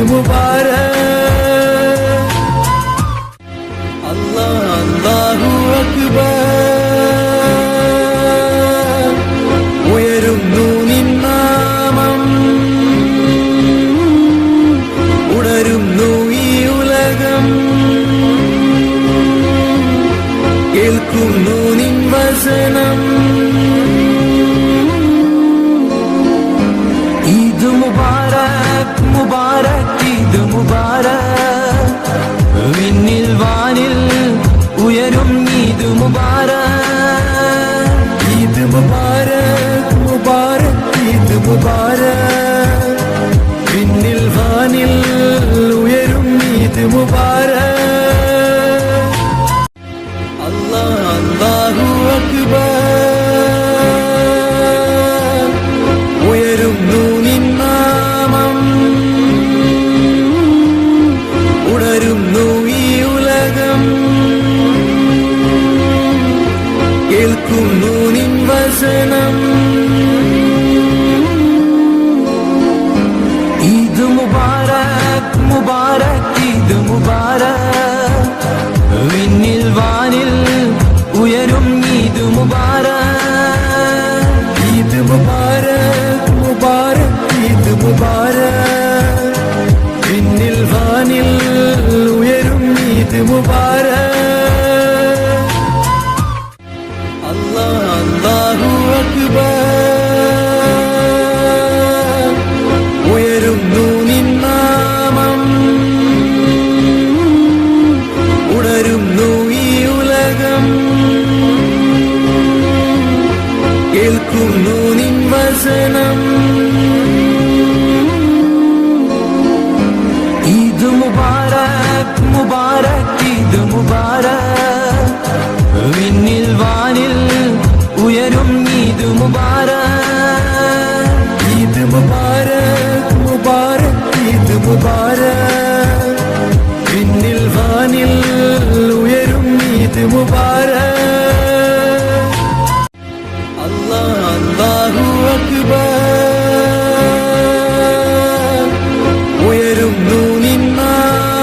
മുബാരക്. അല്ലാഹ് അല്ലാഹു അക്ബർ, ഉയരുന്നു നിൻ നാമം, ഉണരുന്നു ഈ ഉലകം, കേൾക്കുന്നു നിൻ വചനം. ഈദ് മുബാരക് മുബാരക് ഈദ് മുബാരക്, വിണ്ണിൽ വാനിൽ ഉയരും ഈദ് മുബാരക്. ഈദ് മുബാരക് മുബാരക് ഈദ് മുബാരക്, വിണ്ണിൽ വാനിൽ ഉയരും ഈദ് മുബാരക്. അല്ലാഹ് അല്ലാഹു അക്ബർ, ഉയരുന്നു നിൻ നാമം, ഉണരുന്നു ഈ ഉലകം, കേൾക്കുന്നു നിൻ വചനം. ഈദ് മുബാരക് മുബാരക് ഈദ് മുബാരക്, വിണ്ണിൽ വാനിൽ ഉയരും ഈദ് മുബാരക്. ഈദ് മുബാരക് മുബാരക് ഈദ് മുബാരക്, വിണ്ണിൽ വാനിൽ ഉയരും ഈദ് മുബാരക്. അല്ലാഹ് അല്ലാഹു അക്ബർ, ഉയരുന്നു നിൻ നാമം, ഉണരുന്നു ഈ ഉലകം, കേൾക്കുന്നു നിൻ വചനം.